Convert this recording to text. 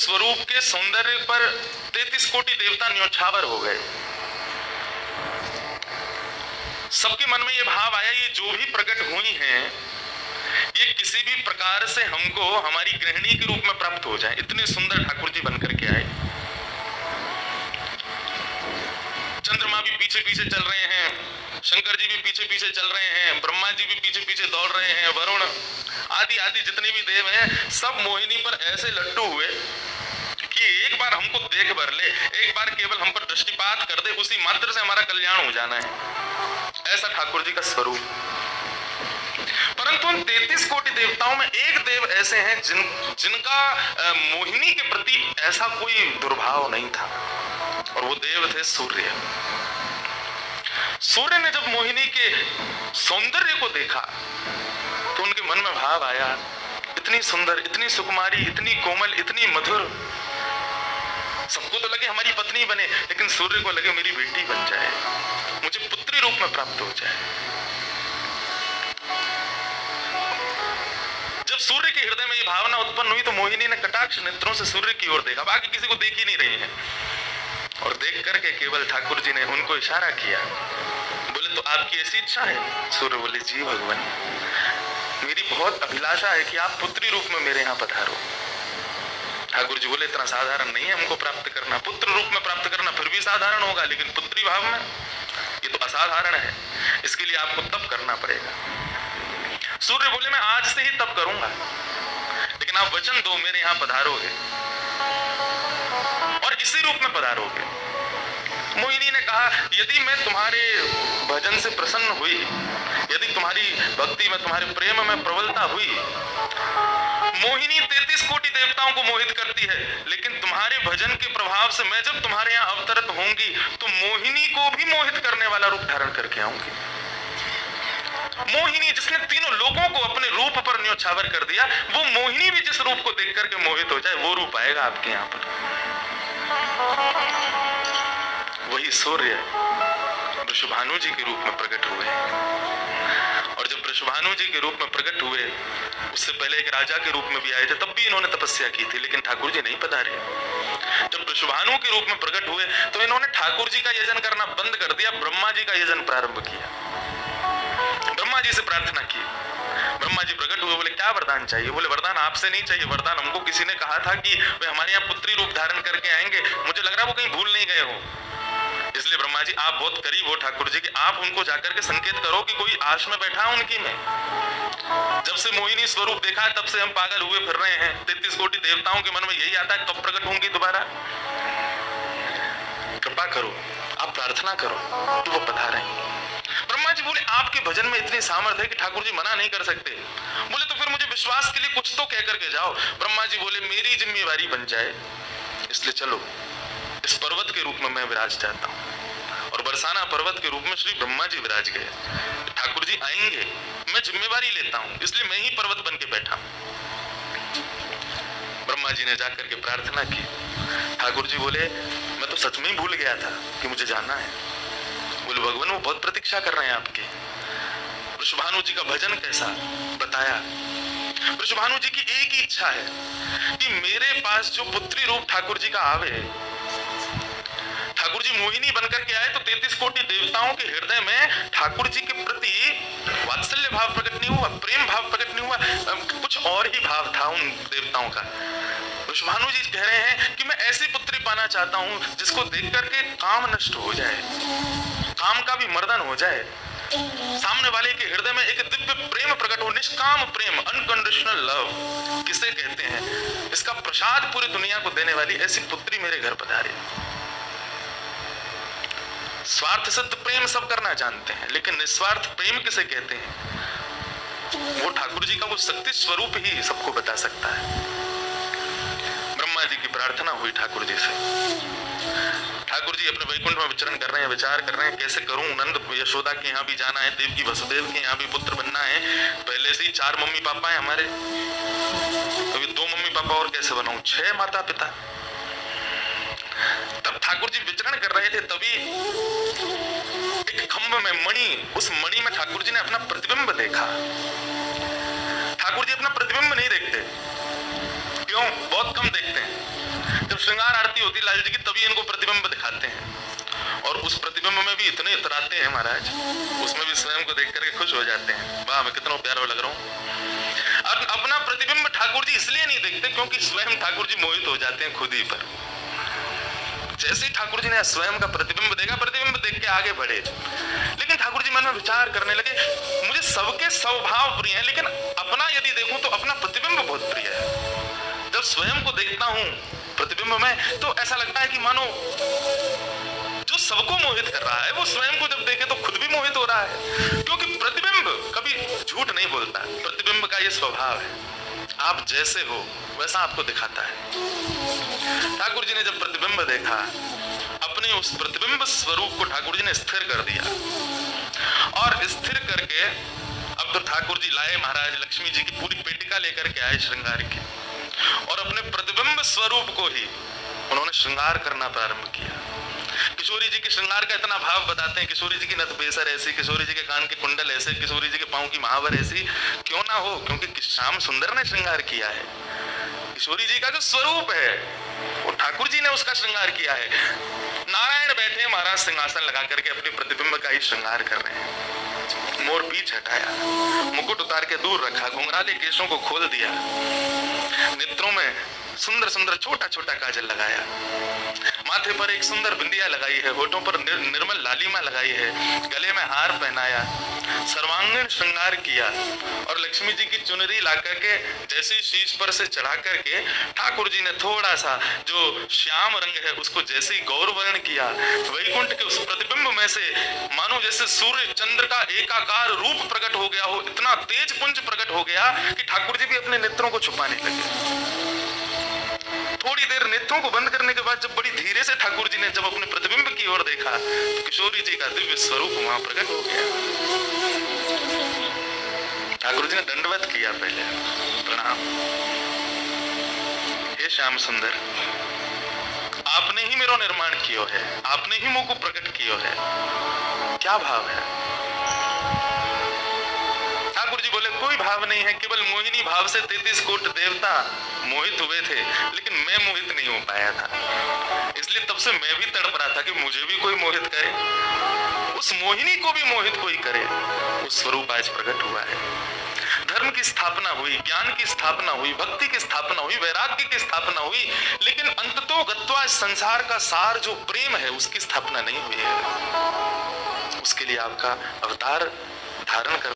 स्वरूप के सौंदर्य पर 33 कोटि देवता न्योछावर हो गए। सबके मन में ये भाव आया, ये जो भी प्रकट हुई हैं ये किसी भी प्रकार से हमको हमारी गृहिणी के रूप में प्राप्त हो जाए। इतने सुंदर ठाकुर जी बनकर के आए। चंद्रमा भी पीछे पीछे चल रहे हैं, शंकर जी भी पीछे पीछे चल रहे हैं, ब्रह्मा जी भी पीछे पीछे दौड़ रहे हैं, वरुण आदि आदि जितने भी देव हैं सब मोहिनी पर ऐसे लट्टू हुए कि एक बार हमको देख भर ले, एक बार केवल हम पर दृष्टिपात कर दे, उसी मात्र से हमारा कल्याण हो जाना है। ऐसा ठाकुर जी का स्वरूप। परंतु उन 33 कोटि देवताओं में एक देव ऐसे हैं जिनका मोहिनी के प्रति ऐसा कोई दुर्भाव नहीं था, और वो देव थे सूर्य। सूर्य ने जब मोहिनी के सौंदर्य को देखा तो उनके मन में भाव आया, इतनी सुंदर, इतनी सुकुमारी, इतनी कोमल, इतनी मधुर। सबको तो लगे हमारी पत्नी बने, लेकिन सूर्य को लगे मेरी बेटी बन जाए, मुझे पुत्री रूप में प्राप्त हो जाए। जब सूर्य के हृदय में ये भावना उत्पन्न हुई तो मोहिनी ने कटाक्ष नेत्रों से सूर्य की ओर देखा, बाकी किसी को देख ही नहीं रही है, और देख करके केवल ठाकुर जी ने उनको इशारा किया। बोले तो आपकी ऐसी इच्छा है? सूर्य बोले जी भगवान, मेरी बहुत अभिलाषा है कि आप पुत्री रूप में मेरे यहाँ पधारो। ठाकुर जी बोले इतना साधारण नहीं है हमको प्राप्त करना, पुत्र रूप में प्राप्त करना फिर भी साधारण होगा, लेकिन पुत्री भाव में ये तो असाधारण है, इसके लिए आपको तप करना पड़ेगा। सूर्य बोले मैं आज से ही तप करूंगा, लेकिन आप वचन दो मेरे यहाँ पधारोगे और इसी रूप में पधारोगे। मोहिनी ने कहा यदि मैं तुम्हारे भजन से प्रसन्न हुई, यदि तुम्हारी भक्ति में, तुम्हारे प्रेम में प्रबलता हुई, मोहिनी 33 कोटि देवताओं को मोहित करती है, लेकिन तुम्हारे भजन के प्रभाव से मैं जब तुम्हारे यहाँ अवतरित होंगी तो मोहिनी को भी मोहित करने वाला रूप धारण करके आऊंगी। मोहिनी जिसने तीनों लोगों को अपने रूप पर न्योछावर कर दिया, वो मोहिनी भी जिस रूप को देख करके मोहित हो जाए, वो रूप आएगा आपके यहाँ पर। वही सूर्य वृषभानु जी के रूप में प्रकट हुए, और जब वृषभानु जी के रूप में प्रकट हुए, उससे पहले एक राजा के रूप में भी आए थे, तब भी इन्होंने तपस्या की थी, लेकिन ठाकुर जी नहीं पधारे। जब वृषभानु के रूप में प्रकट हुए तो इन्होंने ठाकुर जी का यजन करना बंद कर दिया, ब्रह्मा जी का यजन प्रारंभ किया। ब्रह्मा जी से प्रार्थना की। ब्रह्मा जी प्रकट हुए, बोले क्या वरदान चाहिए? बोले वरदान आपसे नहीं चाहिए, वरदान हमको किसी ने कहा था कि वे हमारे यहाँ पुत्री रूप धारण करके आएंगे, मुझे लग रहा है वो कहीं भूल नहीं गए हो, इसलिए ब्रह्मा जी आप बहुत करीब हो ठाकुर जी के, आप उनको जाकर के संकेत करो कि कोई आश में बैठा उनकी में। जब से मोहिनी स्वरूप देखा है तब से हम पागल हुए फिर रहे हैं, 33 कोटि देवताओं के मन में यही आता है कब प्रकट होंगी दोबारा, कृपा करो, आप प्रार्थना करो तो वो पधारे। ब्रह्मा जी बोले आपके भजन में इतनी सामर्थ्य है कि ठाकुर जी मना नहीं कर सकते। बोले तो फिर मुझे विश्वास के लिए कुछ तो कह करके जाओ। ब्रह्मा जी बोले मेरी जिम्मेवारी बन जाए, इसलिए चलो इस पर्वत के रूप में मैं विराज चाहता हूँ, और बरसाना पर्वत के रूप में श्री ब्रह्मा जी विराज गए। ठाकुर जी आएंगे, मैं जिम्मेवारी लेता हूँ, इसलिए मैं ही पर्वत बन के बैठा। ब्रह्मा जी ने जाकर के प्रार्थना की। ठाकुर जी बोले मैं तो सच में ही भूल गया था कि मुझे जाना है। बोले भगवान वो बहुत प्रतीक्षा कर रहे हैं आपके। वृषभानु जी का भजन कैसा बताया। वृषभानु जी की एक ही इच्छा है कि मेरे पास जो पुत्री रूप ठाकुर जी का आवे, ठाकुर जी मोहिनी बनकर के आए तो 33 कोटि देवताओं के हृदय में ठाकुर जी के प्रति वात्सल्य भाव प्रकट नहीं हुआ, प्रेम भाव प्रकट नहीं हुआ, कुछ और ही भाव था उन देवताओं का। वृषभानु जी कह रहे हैं कि मैं ऐसी पुत्री पाना चाहता हूं जिसको देख करके काम नष्ट हो जाए, काम का भी मर्दन हो जाए, सामने वाले के हृदय में एक दिव्य प्रेम प्रकट हो, निष्काम प्रेम, अनकंडीशनल लव किसे कहते हैं, इसका प्रसाद पूरी दुनिया को देने वाली ऐसी पुत्री मेरे घर पधारे। स्वार्थ सिद्ध प्रेम सब करना जानते हैं, लेकिन निस्वार्थ प्रेम किसे कहते हैं, वो ठाकुर जी का वो शक्ति स्वरूप ही सबको बता सकता है। ब्रह्मा जी की प्रार्थना हुई ठाकुर जी से। ठाकुर जी अपने वैकुंठ में विचरण कर रहे हैं, विचार कर रहे हैं कैसे करूं, नंद यशोदा के यहाँ भी जाना है, देवकी वसुदेव के यहाँ भी पुत्र बनना है, पहले से ही 4 मम्मी पापा है हमारे, अभी 2 मम्मी पापा और कैसे बनाऊं, 6 माता पिता। तब ठाकुर जी विचरण कर रहे थे, तभी एक खंभ में मणि, उस मणि में ठाकुर जी ने अपना प्रतिबिंब देखा। ठाकुर जी अपना प्रतिबिंब नहीं देखते, क्यों? बहुत कम देखते हैं। जब श्रृंगार आरती होती लाल जी की तभी इनको प्रतिबिंब दिखाते हैं, और उस प्रतिबिंब में भी इतने इतराते हैं महाराज, उसमें भी स्वयं को देख करके खुश हो जाते हैं, वाह मैं कितना प्यारा लग रहा हूँ। अपना प्रतिबिंब ठाकुर जी इसलिए नहीं देखते क्योंकि स्वयं ठाकुर जी मोहित हो जाते हैं खुद ही पर। जैसे ही ठाकुर जी ने स्वयं का प्रतिबिंब देखा, प्रतिबिंब देख के आगे बढ़े, लेकिन ठाकुर जी मन में विचार करने लगे, मुझे सबके स्वभाव प्रिय है, लेकिन अपना यदि देखूं तो अपना प्रतिबिंब बहुत प्रिय है। जब स्वयं को देखता हूं प्रतिबिंब में तो ऐसा लगता है कि मानो जो सबको मोहित कर रहा है वो स्वयं को जब देखे तो खुद भी मोहित हो रहा है, क्योंकि प्रतिबिंब कभी झूठ नहीं बोलता। प्रतिबिंब का ये स्वभाव है, आप जैसे हो वैसा आपको दिखाता है। ठाकुर जी ने जब प्रतिबिंब देखा, अपने उस प्रतिबिंब स्वरूप को ठाकुर जी ने स्थिर कर दिया, और स्थिर करके अब तो ठाकुर जी लाए महाराज लक्ष्मी जी की पूरी पेटिका लेकर के आए श्रृंगार की, और अपने प्रतिबिंब स्वरूप को ही उन्होंने श्रृंगार करना प्रारंभ किया। किशोरी जी के श्रृंगार का इतना भाव बताते हैं, किशोरी जी की नथ बेसर ऐसी, किशोरी जी के कान के कुंडल ऐसे, किशोरी जी के पांव की महावर ऐसी, क्यों ना हो, क्योंकि श्याम सुंदर ने श्रृंगार किया है। किशोरी जी का जो स्वरूप है वो ठाकुर जी ने उसका श्रृंगार किया है। नारायण बैठे महाराज सिंहासन लगा करके अपने प्रतिबिंब का ही श्रृंगार कर रहे हैं। मोर पीछ हटाया, मुकुट उतार के दूर रखा, घुंघराले केशों को खोल दिया, नेत्रों में सुंदर सुंदर छोटा छोटा काजल लगाया, माथे पर एक सुंदर बिंदिया लगाई है, होठों पर निर्मल लालिमा लगाई है, गले में हार पहनाया, सर्वांगीण श्रृंगार किया, और लक्ष्मी जी की चुनरी ला करके जैसे शीश पर से चढ़ा करके ठाकुर जी ने थोड़ा सा जो श्याम रंग है उसको जैसे ही गौर वर्ण किया, वैकुंठ के उस प्रतिबिंब में से मानो जैसे सूर्य चंद्र का एकाकार रूप प्रकट हो गया हो, इतना तेज पुंज प्रकट हो गया कि ठाकुर जी भी अपने नेत्रों को छुपाने लगे। थोड़ी देर नेत्रों को बंद करने के बाद जब बड़ी धीरे से ठाकुर जी ने जब अपने प्रतिबिंब की ओर देखा तो किशोरी जी का दिव्य स्वरूप वहां प्रकट हो गया। ठाकुर जी ने दंडवत किया, पहले प्रणाम, हे श्याम सुंदर, आपने ही मेरो निर्माण कियो है, आपने ही मुझको प्रकट कियो है, क्या भाव है? ठाकुर जी बोले कोई भाव नहीं है, केवल मोहिनी भाव से 33 कोट देवता मोहित हुए थे, लेकिन मैं मोहित नहीं हो पाया था, इसलिए तब से मैं भी तड़प रहा था कि मुझे भी कोई मोहित करे, उस मोहिनी को भी मोहित कोई करे। उस स्वरूप आज प्रकट हुआ है। धर्म की स्थापना हुई, ज्ञान की स्थापना हुई, भक्ति की स्थापना हुई, वैराग्य की स्थापना हुई, लेकिन अंततो गत्वा संसार का सार जो प्रेम है उसकी स्थापना नहीं हुई है। उसके लिए आपका अवतार धारण कर